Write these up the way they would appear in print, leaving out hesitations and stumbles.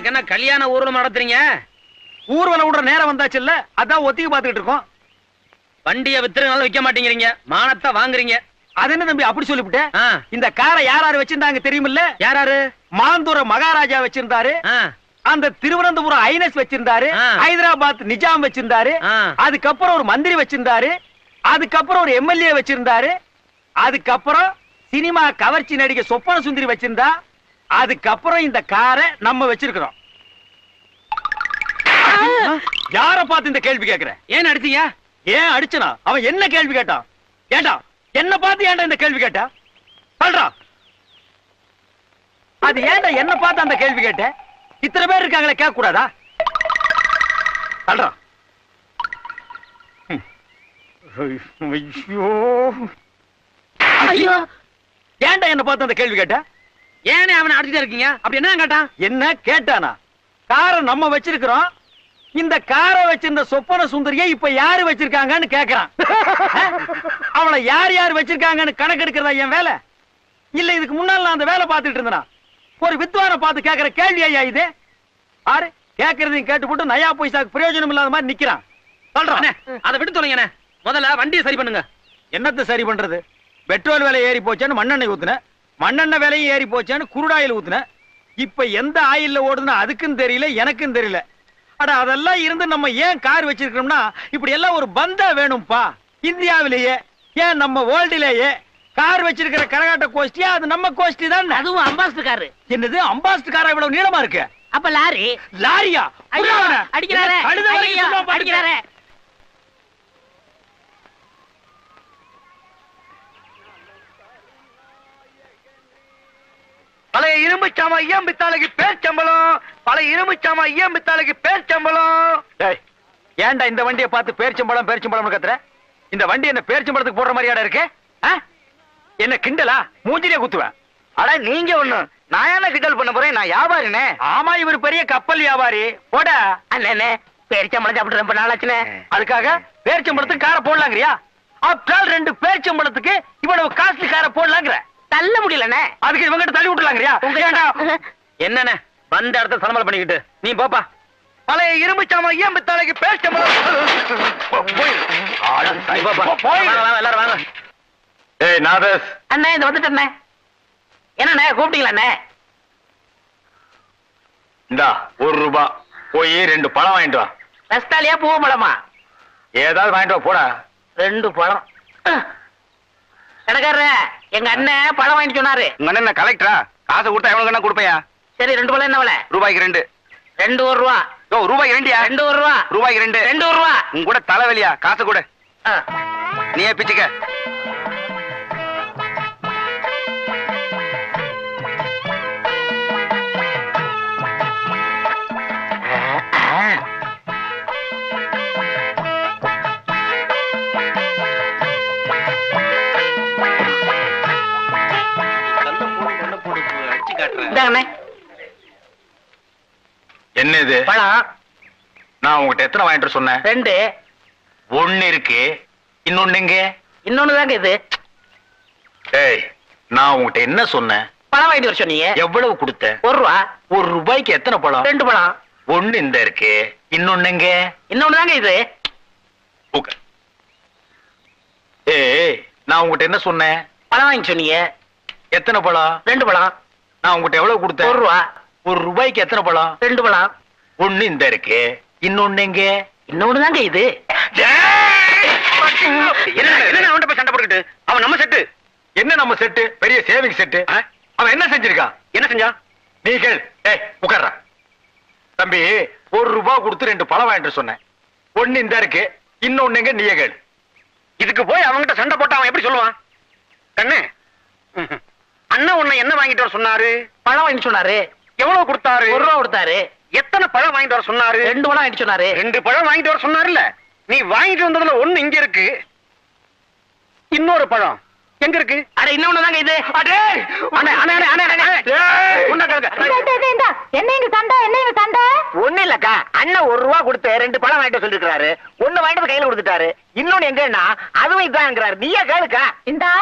எனக்கு என்ன கல்யாண ஊர்வலம் நடத்துறீங்க? ஊர்வலம் விடுற நேரம் வந்தாச்சுல்ல, அதான் ஒத்திக்கு பாத்துக்கிட்டு இருக்கோம். வண்டியை வித்துறதுனால விற்க மாட்டேங்கிறீங்க, மானத்தை வாங்குறீங்க. அது என்ன தம்பி அப்படி சொல்லிவிட்டேன்? ஆ, இந்த காரை யாராரு வச்சிருந்தாங்க தெரியுமில்ல? யாராரு? மாந்தூர மகாராஜா வச்சிருந்தாரு, ஆ, அந்த திருவனந்தபுரம் ஐனஸ் வச்சிருந்தாரு, ஆ. ஹைதராபாத் நிஜாம் வச்சிருந்தாரு, ஆ. அதுக்கப்புறம் ஒரு மந்திரி வச்சிருந்தாரு, அதுக்கப்புறம் ஒரு எம்எல்ஏ வச்சிருந்தாரு, அதுக்கப்புறம் சினிமா கவர்ச்சி நடிகை சொப்பன சுந்தரி வச்சிருந்தா, அதுக்கப்புறம் இந்த காரை நம்ம வச்சிருக்கிறோம். யார பார்த்து இந்த கேள்வி கேட்கிற? ஏன் அடிச்சீங்க? ஏன் அடிச்சனா? அவன் என்ன கேள்வி கேட்டான்? ஏண்டா என்ன பார்த்து ஏன்டா இந்த கேள்வி கேட்டா? சொல்றா. அது ஏன்டா என்ன பார்த்து அந்த கேள்வி கேட்ட? இத்தனை பேர் இருக்காங்களே, கேட்க கூடாதா? சொல்றா. ஐயோ, ஏன்டா என்ன பார்த்து அந்த கேள்வி கேட்ட? ஏனே அவனை அடிச்சுட்டே இருக்கீங்க? அப்படி என்ன கேட்டான்? என்ன கேட்டானா? காரை நம்ம வச்சிருக்கிறோம், இந்த காரை வச்சிருந்த சொப்பன சுந்தரியை இப்ப யாரு வச்சிருக்காங்கன்னு கேக்குறான். அவளை யார் யார் வச்சிருக்காங்கன்னு கணக்கு எடுக்கிறதா என் வேலை? இல்ல இதுக்கு முன்னால நான் அந்த வேலை பார்த்துட்டு இருந்தேனா? ஒரு வித்வான பார்த்து கேட்கிற கேள்வி ஐயா இது? ஆறு கேட்கறதையும் கேட்டு போட்டு நயா பைசாக்கு பிரயோஜனம் இல்லாத மாதிரி நிக்கிறான். சொல்றான். அதை விட்டு சொல்லுங்க. முதல்ல வண்டியை சரி பண்ணுங்க. என்னத்தை சரி பண்றது? பெட்ரோல் விலை ஏறி போச்சேன்னு மண்ணெண்ணெய் ஊத்துன, மண்ணெண்ணெய் விலையும் ஏறி போச்சேன்னு குருடாயில் ஊத்துன. இப்ப எந்த ஆயில்ல ஓடுதுன்னு அதுக்கும் தெரியல, எனக்கும் தெரியல. அட அதெல்லாம் இருந்து நம்ம ஏன் கார் வச்சிருக்கோம்னா, இப்படி எல்லாம் ஒரு பந்தா வேணும்பா. இந்தியாவிலேயே, ஏன் நம்ம வேர்ல்டிலேயே கார் வச்சிருக்கிற கரகாட்ட கோஷ்டியா அது நம்ம கோஷ்டி தான். அதுவும் அம்பாஸ்டர் காரு. என்னது அம்பாஸ்டர் காரா இவ்வளவு நீளமா இருக்கு? அப்ப லாரி. லாரியா? அடிக்கிறாரே, அடிக்கிறாரே. பழைய இரும்பு சாமா ஐயம் பித்தாளுக்கு பேர் சம்பளம், பழைய இரும்பு சாமா ஐயம் பித்தாளுக்கு பேர் சம்பளம். ஏன்டா இந்த வண்டியை பார்த்து பேர்ச்சம்பளம் பேர்ச்சம்பளம் கத்துற? இந்த வண்டி என்ன பேர்ச்சம்பளத்துக்கு போடுற மாதிரியாடா இருக்கு? என்ன கிண்டலா? மூஞ்சிலே குத்துவேன். அட நீங்க ஒண்ணு, நான் என்ன கிண்டல் பண்ண போறேன்? நான் வியாபாரினே. ஆமா, இவர் பெரிய கப்பல் வியாபாரி. போட அண்ணே, பேர்ச்சம்பளம் சாப்பிட்டு ரொம்ப நாளாச்சுனே. அதுக்காக பேர்ச்சம்பளத்துக்கு காரை போடலாங்கிறியா? ஆப்டால் 2 பேர்ச்சம்பளத்துக்கு இவ்வளவு காஸ்ட்லி காரை போடலாங்கிற? தள்ள முடியலண்ணே. அதுக்கு இவங்கிட்ட தள்ளி விட்டுலாங்கிறியா? என்னண்ணே வந்த இடத்த சலமல் பண்ணிக்கிட்டு நீ போப்பா. பழைய இரும்பு சாமா ஐயம் பித்தாளுக்கு பேர்ச்சம்பளம். எல்லாரும் வாங்க. ஏய் நாதஸ். அண்ணே இந்த வந்துட்டே. என்னண்ணே கூப்பிட்டீங்களா? இந்தா ₹1 போய் 2 பழம் வாங்கிட்டு வா. ரஸ்தாலியா பூ பழமா? ஏதாவது வாங்கிட்டு வா போடா. 2 பழம். கடைக்காரர எங்க அண்ணன் பழம் வாங்கிட்டு சொன்னாரு. உங்க அண்ணன் கலெக்டரா? காசு கொடுத்தா எவ்வளவு கண்ணா கொடுப்பையா? சரி 2 பழம் என்ன விலை? ரூபாய்க்கு 2. 2 ரூபா. ஓ ரூபாய்க்கு 2யா? 2 ரூபா. ரூபாய்க்கு 2. 2 ரூபா. உங்க கூட தலைவலியா? காசு கொடு. நீயே பிச்சுக்க. என்ன இது பழம்? நான் உங்ககிட்ட எத்தனை வாங்கிட்டு சொன்னேன்? 2. 1 இருக்கு, இன்னொன்னு எங்க? இன்னொன்னு தாங்க இது. ஏய், நான் உங்ககிட்ட என்ன சொன்னேன்? பழம் வாங்கிட்டு வர சொன்னீங்க. எவ்வளவு கொடுத்த? 1 ரூபா. ₹1 எத்தனை பழம்? 2 பழம். 1 இந்த இருக்கு, இன்னொன்னு எங்க? இன்னொன்னு தாங்க இது. ஏய், நான் உங்ககிட்ட என்ன சொன்னேன்? பழம் வாங்கி சொன்னீங்க. எத்தனை பழம்? 2 பழம். நான் உங்ககிட்ட எவ்வளவு கொடுத்தேன்? 1 ரூபா. ₹1 எத்தனை பழம்? 2 பழம். 1 இந்த இருக்கு, இன்னொன்னு எங்க? இன்னொன்னு தாங்க இது. என்ன அவன்கிட்ட போய் சண்டை போட்டுக்கிட்டு? அவன் நம்ம செட்டு. என்ன நம்ம செட்டு? பெரிய சேவிங் செட்டு. அவன் என்ன செஞ்சிருக்கான்? என்ன செஞ்சான்? நீ கேள். ஏய் உட்கார்றா. தம்பி, ₹1 கொடுத்து 2 பழம் வாங்கிட்டு சொன்னேன். 1 இந்த இருக்கு, இன்னொன்னு எங்க? நீயே கேள். இதுக்கு போய் அவன்கிட்ட சண்டை போட்டா அவன் எப்படி சொல்லுவான்? கண்ணு, அண்ணா உன்னை என்ன வாங்கிட்டு வர சொன்னாரு? பழம் வாங்கிட்டு சொன்னாரு. எவ்வளவு கொடுத்தாரு? 1 ரூபா கொடுத்தாரு. எத்தனை பழம் வாங்கிட்டு வர சொன்னாரு? 2 பழம் வாங்கிட்டு சொன்னாரு. 2 பழம் வாங்கிட்டு வர சொன்னாருல்ல? நீ வாங்கிட்டு வந்ததுல 1 இங்க இருக்கு, இன்னொரு பழம் எங்க இருக்கு? அட இன்னொன்னு தாங்க இது. அடே அண்ணே அண்ணே அண்ணே அண்ணே என்ன இங்க சண்டை? என்ன இங்க சண்டை? ஒண்ணு இல்லக்கா, அண்ணன் 1 ரூபா கொடுத்து 2 பழம் வாங்கிட்டு சொல்லிருக்காரு. 1 வாங்கிட்டு கையில கொடுத்துட்டாரு. இன்னொன்னு எங்கன்னா அதுவும் இதாங்கிறாரு. நீயே கேளுக்கா. இந்தா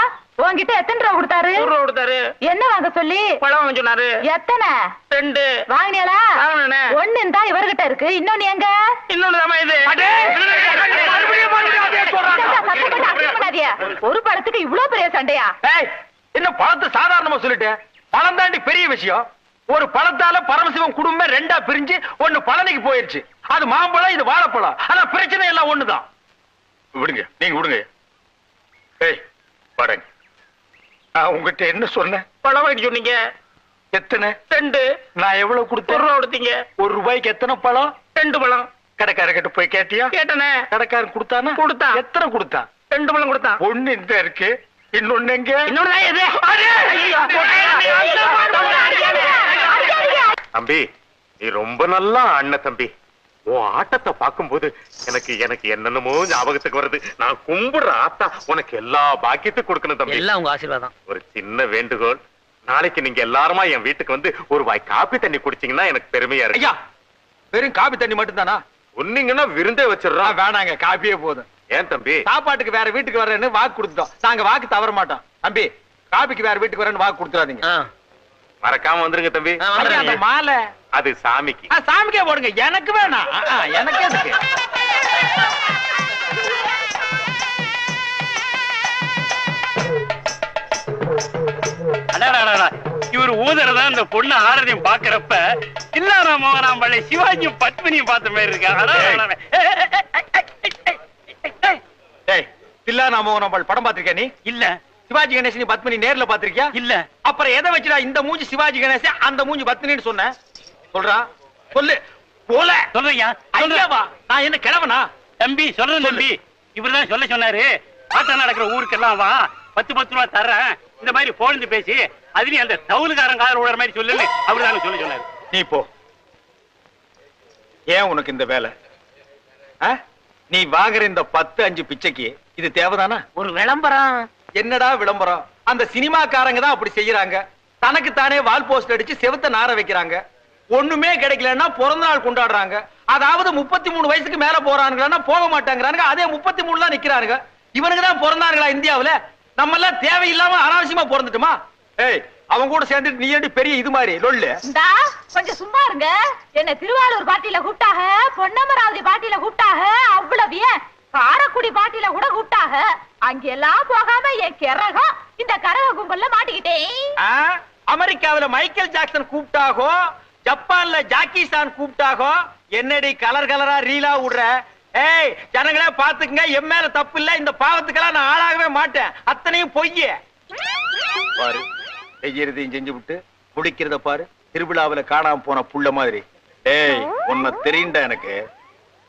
உன்கிட்ட எத்தனை ரூபா கொடுத்தாரு? 100 ரூபா கொடுத்தாரு. என்ன வாங்க வாங்க சொல்லி பழம் வாங்க சொன்னாரு. எத்தனை 2 வாங்கினியாளா? வாங்கினேனே. ஒண்ணு இருந்தா இவர்கிட்ட இருக்கு, இன்னொன்னு எங்க? இன்னொன்னுதாம்மா இது. சத்தப்பட்டு அசிங்கம் பண்ணாதீங்க. ஒரு பழத்துக்கு இவ்வளவு பெரிய சண்டையா? ஏய், என்ன பழத்தை சாதாரணமா சொல்லிட்டேன். பழம் தாண்டி பெரிய விஷயம். ஒரு பழத்தால பரமசிவம் குடும்பம் 2ஆ பிரிஞ்சு ஒண்ணு பழனிக்கு போயிருச்சு. அது மாம்பழம், இது வாழைப்பழம். ஆனா பிரச்சனை எல்லாம் ஒண்ணுதான். விடுங்க, நீங்க விடுங்க. ஏய் பாருங்க, நான் உங்ககிட்ட என்ன சொன்னேன்? பழம் வாங்கி சொன்னீங்க. எத்தனை? 2. நான் எவ்வளவு கொடுத்தேன்? 1 ரூபா கொடுத்தீங்க. 1 ரூபாய்க்கு எத்தனை பழம்? 2 பழம். கடைக்காரர்கிட்ட போய் கேட்டியா? கேட்டனே. கடைக்காரன் கொடுத்தானா? கொடுத்தான். எத்தனை கொடுத்தான்? 2 பழம் கொடுத்தான். ஒண்ணு இந்த இருக்கு, இன்னொன்னு எங்க? இன்னொன்னு எது? தம்பி, நீ ரொம்ப நல்லா அண்ணன் தம்பி. உன் ஆட்டத்தை பார்க்கும்போது எனக்கு என்னென்னமோ ஞாபகத்துக்கு வருது. நான் கும்பிடுற ஆத்தா உனக்கு எல்லா பாக்கியத்தையும் கொடுக்கணும் தம்பி. எல்லாம் உங்க ஆசீர்வாதம். ஒரு சின்ன வேண்டுகோள், நாளைக்கு நீங்க எல்லாருமா என் வீட்டுக்கு வந்து ஒரு வாய் காப்பி தண்ணி குடிச்சீங்கன்னா எனக்கு பெருமையா இருக்கு. ஐயா, வெறும் காபி தண்ணி மட்டும் தானா? ஒன்னீங்கன்னா விருந்தே வச்சிடறோம். வேணாங்க, காப்பியே போதும். ஏன் தம்பி? சாப்பாட்டுக்கு வேற வீட்டுக்கு வரேன்னு வாக்கு கொடுத்துட்டோம். நாங்க வாக்கு தவற மாட்டோம். தம்பி, காபிக்கு வேற வீட்டுக்கு வரேன்னு வாக்கு கொடுத்துறாதீங்க. மறக்காம வந்துருங்க தம்பி. ஐயா, அந்த மாலை அது சாமிக்கு. சாமிக்கே போடுங்க, எனக்கு வேணாம். எனக்கு எதுக்கு? இவர் ஊதறதா இந்த பொண்ணு ஆரதியும் பாக்குறப்ப சில்லாரா மோகனாம்பள்ளி சிவாஜியும் பத்மினியும் பார்த்த மாதிரி இருக்கா. தில்லானா மோகனாம்பாள் படம் பாத்திருக்கியா நீ? இல்ல. சிவாஜி கணேசன் பத்மினி நேர்ல பாத்திருக்கியா? இல்ல. அப்புறம் எதை வச்சுடா இந்த மூஞ்சி சிவாஜி கணேசன், அந்த மூஞ்சி பத்மினின்னு சொன்ன? சொல்றா, சொல்லு. போல சொல்றியா? ஐயாவா? நான் என்ன கிழவனா? தம்பி சொல்றேன் தம்பி, இவர்தான் சொல்ல சொன்னாரு. ஆட்டம் நடக்கிற ஊருக்கெல்லாம் வா, 10 ரூபா தர்றேன், இந்த மாதிரி போலந்து பேசி அதுலயும் அந்த தவுலுக்காரன் காதல் விடுற மாதிரி சொல்லு, அவருதானே சொல்ல சொன்னாரு. நீ போ. ஏன் உனக்கு இந்த வேலை? நீ வாங்குற இந்த 10-5 பிச்சைக்கு இது தேவைதானா? ஒரு விளம்பரம். என்னடா விளம்பரம்? அந்த சினிமாக்காரங்க தான் அப்படி செய்யறாங்க. தனக்கு தானே வால் போஸ்ட் அடிச்சு செவுத்த நார வைக்கிறாங்க. ஒண்ணுமே கிடைக்கலன்னா பிறந்த நாள் கொண்டாடுறாங்க. அதாவது 33 வயசுக்கு மேல போறானுங்களா போக மாட்டாங்கிறானுங்க. அதே 33 தான் நிக்கிறானுங்க. இவனுக்கு தான் பிறந்தானுங்களா இந்தியாவுல? நம்ம எல்லாம் தேவையில்லாம அனாவசியமா பிறந்துட்டுமா? ஏய், அவங்க கூட சேர்ந்துட்டு நீ ஏண்டி பெரிய இது மாதிரி லொல்லு? கொஞ்சம் சும்மா இருங்க. என்ன திருவாரூர் பாட்டியில கூப்பிட்டாக, பொன்னமராவதி பாட்டியில கூப்பிட்டாக, அவ்வளவு ஏன் காரக்குடி பாட்டியில கூட கூப்பிட்டாக. அங்கெல்லாம் போகாம என் கிறகம் இந்த கரக கும்பல்ல மாட்டிக்கிட்டேன். அமெரிக்காவில மைக்கேல் ஜாக்சன் கூப்பிட்டாகோ, ஜப்பான்ல ஜாக்கி சான் கூப்பிட்டாகோ, என்னடி கலர் கலரா ரீலா விடுற? ஏய் ஜனங்களே பாத்துக்குங்க, என் மேல தப்பு இல்ல. இந்த பாவத்துக்கெல்லாம் நான் ஆளாகவே மாட்டேன். அத்தனையும் பொய்ய பாரு. செய்யறதையும் செஞ்சு விட்டு முடிக்கிறத பாரு. திருவிழாவில காணாம போன புள்ள மாதிரி. ஏய், உன்னை தெரியுண்டா எனக்கு.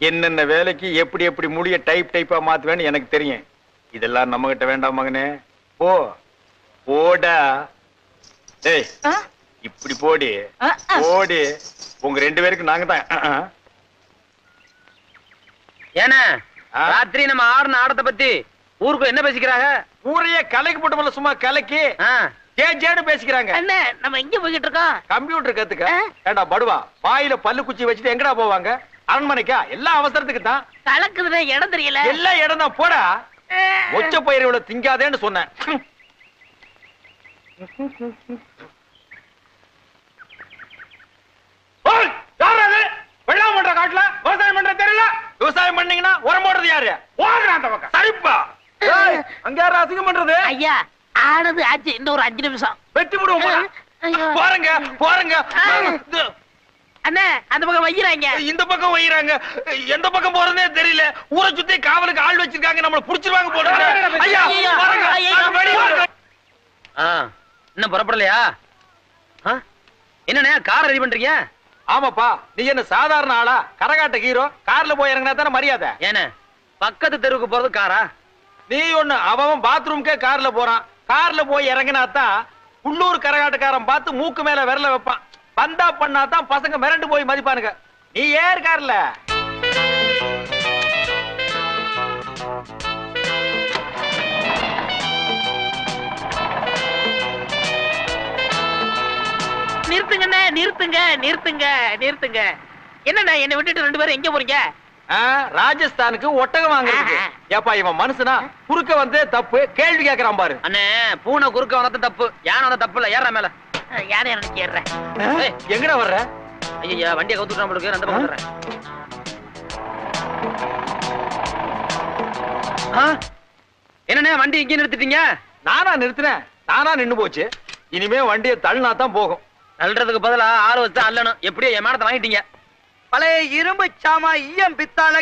என்னென்ன வேலைக்கு எப்படி எப்படி முடிய டைப்பா மாத்துவேன்னு எனக்கு தெரியும். இதெல்லாம் நம்ம கிட்ட வேண்டாம் மகனே. போ போடா. ஏய், இப்படி போடி போடி. உங்க 2 பேருக்கு நாங்க தான். ஏன்னா ராத்திரி நம்ம ஆடின ஆடத்தை பத்தி ஊருக்கு என்ன பேசிக்கிறாங்க? ஊரையே கலைக்கு போட்டு சும்மா கலைக்கு ஜேஜேன்னு பேசிக்கிறாங்க. என்ன நம்ம எங்க போய்கிட்டு இருக்கோம்? கம்ப்யூட்டர் கத்துக்க. ஏண்டா படுவா, வாயில பல்லு குச்சி வச்சுட்டு எங்கடா போவாங்க? அரண்மனைக்கா? எல்லா அவசரத்துக்கு தான். கலக்குதுன்னு இடம் தெரியல. எல்லா இடம் தான். போடா. ஒச்ச பயிர் இவ்வளவு திங்காதேன்னு சொன்னேன். வெள்ளாம பண்ற காட்டுல விவசாயம் பண்ற தெரியல. விவசாயம் பண்ணீங்கன்னா உரம் போடுறது யாரு? அந்த பக்கம் சரிப்பா. அங்க யாரு அசிங்கம் பண்றது? ஐயா, ஆனது ஆச்சு. இன்னும் ஒரு 5 நிமிஷம் வெட்டி விடுவோம். போறங்க போறங்க. அண்ணே, அந்த பக்கம் வைக்கிறாங்க, இந்த பக்கம் வைக்கிறாங்க. எந்த பக்கம் போறதே தெரியல. ஊரை சுத்தி காவலுக்கு ஆள் வச்சிருக்காங்க. நம்மள புடிச்சிருவாங்க போடுறாங்க. ஐயா பாருங்க. இன்னும் புறப்படலையா? என்னண்ணே கார் ரெடி பண்றீங்க? ஆமாப்பா, நீ என்ன சாதாரண ஆளா? கரகாட்ட ஹீரோ. கார்ல போய் இறங்கினா தானே மரியாதை. ஏன பக்கத்து தெருவுக்கு போறது காரா? நீ ஒண்ணு, அவன் பாத்ரூம்க்கே கார்ல போறான். கார்ல போய் இறங்கினா தான் உள்ளூர் கரகாட்டக்காரன் பார்த்து மூக்கு மேல விரல வைப்பான். பந்தா பண்ணா தான் பசங்க மிரண்டு போய் மதிப்பானுங்க. நீ ஏர் கார்ல. நிறுத்துங்கண்ணே, நிறுத்துங்க நிறுத்துங்க நிறுத்துங்க. என்னண்ணா என்னை விட்டுட்டு 2 பேரும் எங்க போறீங்க? ராஜஸ்தானுக்கு ஒட்டகம் வாங்குறதுக்கு. ஏப்பா இவன் மனுஷனா? குறுக்க வந்து தப்பு கேள்வி கேக்குறான் பாரு. அண்ணே, பூனை குறுக்க வந்தது தப்பு, யானை வந்த தப்பு இல்ல. ஏற மேல யாரும் எனக்கு ஏறுறேன். எங்கடா வர்ற? ஐயா வண்டியை கவுத்துட்டு நம்மளுக்கு அந்த பக்கம் வந்துடுறேன். என்னண்ணே வண்டி இங்கே நிறுத்திட்டீங்க? நானா நிறுத்தினேன்? தானா நின்னு போச்சு. இனிமே வண்டியை தள்ளினா தான் போகும். தள்ளுறதுக்கு பதிலா ஆள் வச்சு அல்லணும். எப்படியோ என் மேடத்தை வாங்கிட்டீங்க. பழைய இரும்பு சாமா ஈயம் பித்தாள